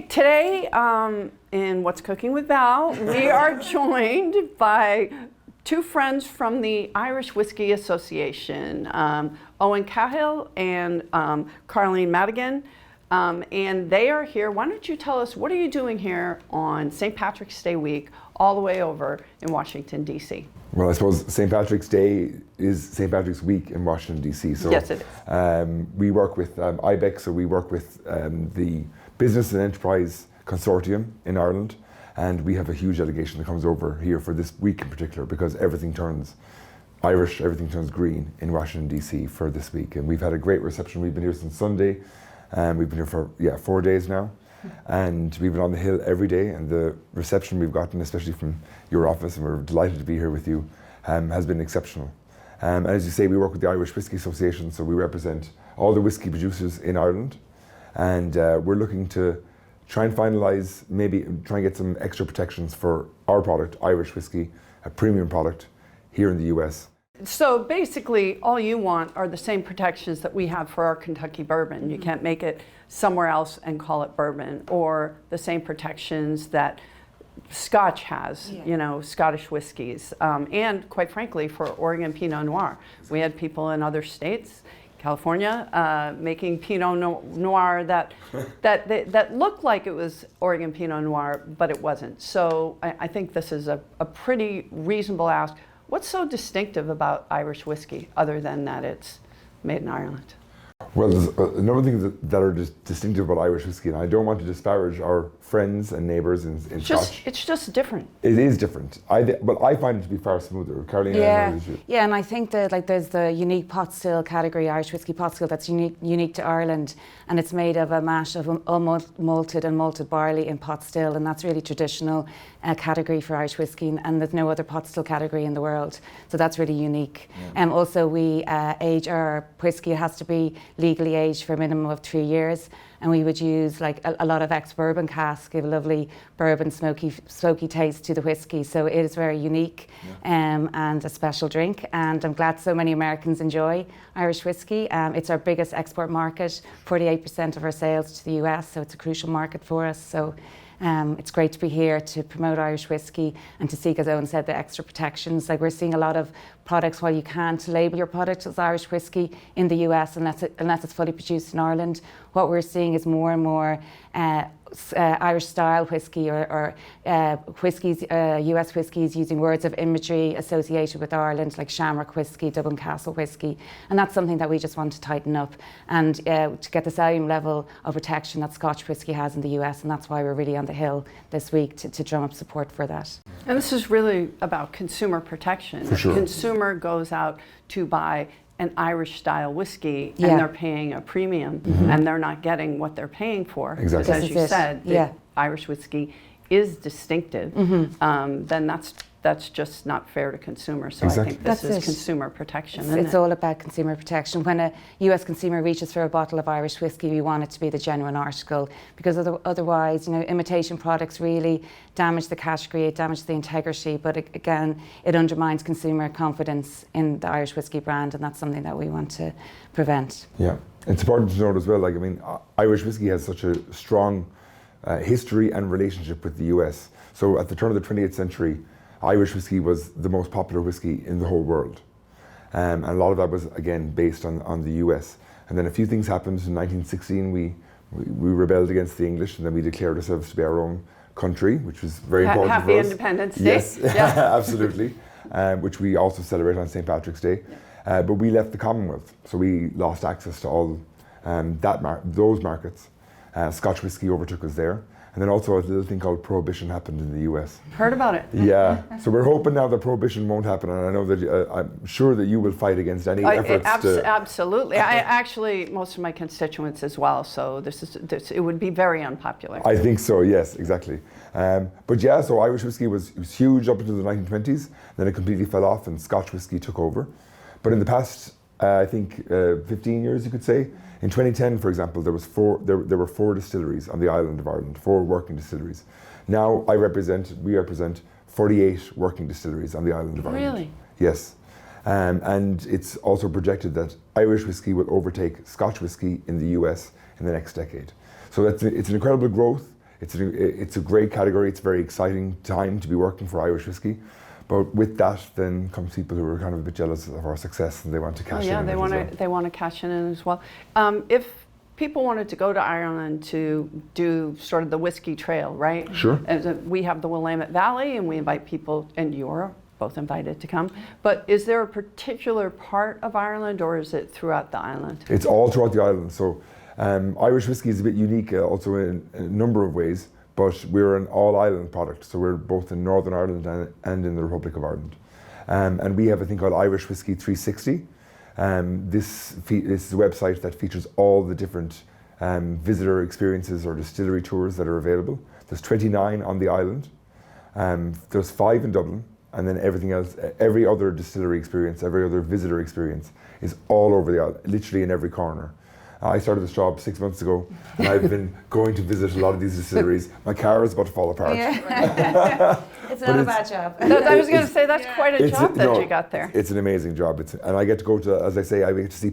Today in What's Cooking with Val, we are joined by two friends from the Irish Whiskey Association, Owen Cahill and Carleen Madigan, and they are here. Why don't you tell us, what are you doing here on St. Patrick's Day week all the way over in Washington, D.C.? Well, I suppose St. Patrick's Day is St. Patrick's Week in Washington, D.C. So yes, it is. We work with IBEC, so we work with the Business and Enterprise Consortium in Ireland, and we have a huge delegation that comes over here for this week in particular, because everything turns Irish, everything turns green in Washington, D.C. for this week. And we've had a great reception. We've been here since Sunday, and we've been here for 4 days now. And we've been on the Hill every day, and the reception we've gotten, especially from your office, and we're delighted to be here with you, has been exceptional. And as you say, we work with the Irish Whiskey Association, so we represent all the whiskey producers in Ireland, and we're looking to try and finalise, maybe try and get some extra protections for our product, Irish whiskey, a premium product here in the US. So basically, all you want are the same protections that we have for our Kentucky bourbon. You can't make it somewhere else and call it bourbon, or the same protections that Scotch has, you know, Scottish whiskeys, and quite frankly, for Oregon Pinot Noir. We had people in other states, California, making Pinot Noir that looked like it was Oregon Pinot Noir, but it wasn't. So I think this is a pretty reasonable ask. What's so distinctive about Irish whiskey, other than that it's made in Ireland? Well, there's a number of things that are distinctive about Irish whiskey, and I don't want to disparage our friends and neighbours in Scotch. It's just different. It is different, but I find it to be far smoother. Caroline, yeah, and I think that there's the unique pot still category, Irish whiskey pot still, that's unique to Ireland, and it's made of a mash of unmalted and malted barley in pot still, and that's really traditional category for Irish whiskey, and there's no other pot still category in the world, so that's really unique. Also, we age our whiskey. It has to be legally aged for a minimum of 3 years, and we would use like a lot of ex-bourbon casks, give a lovely bourbon smoky taste to the whiskey. So it is very unique and a special drink, and I'm glad so many Americans enjoy Irish whiskey. It's our biggest export market, 48% of our sales to the US, so it's a crucial market for us. So it's great to be here to promote Irish whiskey and to seek, as Owen said, the extra protections. Like, we're seeing a lot of products, while you can't label your product as Irish whiskey in the US unless it's fully produced in Ireland, what we're seeing is more and more Irish style whiskey or whiskies, US whiskies using words of imagery associated with Ireland, like Shamrock whiskey, Dublin Castle whiskey, and that's something that we just want to tighten up and to get the same level of protection that Scotch whiskey has in the US, and that's why we're really on the Hill this week to drum up support for that. And this is really about consumer protection. For sure. The consumer goes out to buy an Irish style whiskey, and they're paying a premium, and they're not getting what they're paying for. Exactly. Because as you said, the Irish whiskey is distinctive, then that's just not fair to consumers. So Exactly. I think this is consumer protection. It's all about consumer protection. When a US consumer reaches for a bottle of Irish whiskey, we want it to be the genuine article, because otherwise, you know, imitation products really damage the category, it damages the integrity, but again, it undermines consumer confidence in the Irish whiskey brand, and that's something that we want to prevent. Yeah, it's important to note as well, like, I mean, Irish whiskey has such a strong history and relationship with the US. So at the turn of the 20th century, Irish whiskey was the most popular whiskey in the whole world. And a lot of that was, again, based on the US. And then a few things happened. In 1916, we rebelled against the English, and then we declared ourselves to be our own country, which was very important Happy for us. Independence Day. Yes, absolutely. Which we also celebrate on St. Patrick's Day. But we left the Commonwealth, so we lost access to all those markets. Scotch whiskey overtook us there. And then also a little thing called Prohibition happened in the US. Heard about it. Yeah, so we're hoping now that Prohibition won't happen, and I know that I'm sure that you will fight against any efforts to... Absolutely. I actually, most of my constituents as well, so it would be very unpopular. I think so, yes, exactly. But yeah, so Irish whiskey was huge up until the 1920s, then it completely fell off and Scotch whiskey took over. But in the past, I think 15 years, you could say, in 2010, for example, there were 4 distilleries on the island of Ireland, 4 working distilleries. Now we represent 48 working distilleries on the island of Ireland. Really? Yes. And it's also projected that Irish whiskey will overtake Scotch whiskey in the US in the next decade. So it's an incredible growth. It's a great category. It's a very exciting time to be working for Irish whiskey. But with that, then comes people who are kind of a bit jealous of our success and they want to cash in. Yeah, on it as well. they want to cash in as well. If people wanted to go to Ireland to do sort of the whiskey trail, right? Sure. We have the Willamette Valley, and we invite people, and you're both invited to come. But is there a particular part of Ireland, or is it throughout the island? It's all throughout the island. So Irish whiskey is a bit unique also in a number of ways, but we're an all-island product. So we're both in Northern Ireland and in the Republic of Ireland. And we have a thing called Irish Whiskey 360. This is a website that features all the different visitor experiences or distillery tours that are available. There's 29 on the island. There's 5 in Dublin. And then everything else, every other distillery experience, every other visitor experience is all over the island, literally in every corner. I started this job 6 months ago, and I've been going to visit a lot of these distilleries. My car is about to fall apart. Yeah. It's not a bad job. I was going to say, that's quite a job that you got there. It's an amazing job. And I get to go to, as I say, I get to see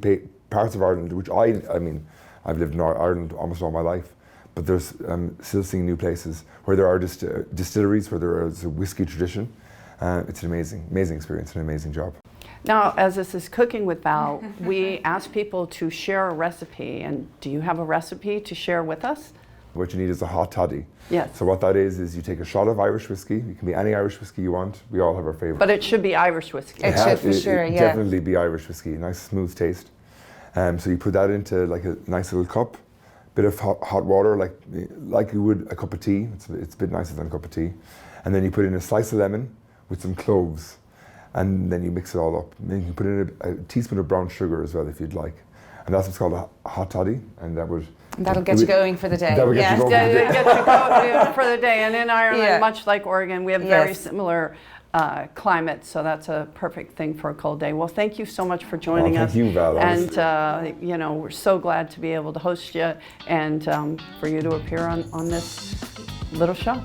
parts of Ireland, which I mean, I've lived in Ireland almost all my life, but there's still seeing new places where there are distilleries, where there is a whiskey tradition. It's an amazing experience, an amazing job. Now, as this is Cooking with Val, we ask people to share a recipe. And do you have a recipe to share with us? What you need is a hot toddy. Yes. So what that is you take a shot of Irish whiskey. It can be any Irish whiskey you want. We all have our favourite. But it should be Irish whiskey. It should for sure, yeah. Definitely be Irish whiskey, nice smooth taste. So you put that into like a nice little cup, bit of hot water, like you would a cup of tea. It's a bit nicer than a cup of tea. And then you put in a slice of lemon with some cloves. And then you mix it all up. And then you can put in a teaspoon of brown sugar as well if you'd like. And that's what's called a hot toddy. And that'll get you going for the day. That would get you going for the day. Get you going for the day. And in Ireland, much like Oregon, we have very similar climate, so that's a perfect thing for a cold day. Well, thank you so much for joining us. Thank you, Val. And we're so glad to be able to host you and for you to appear on this little show.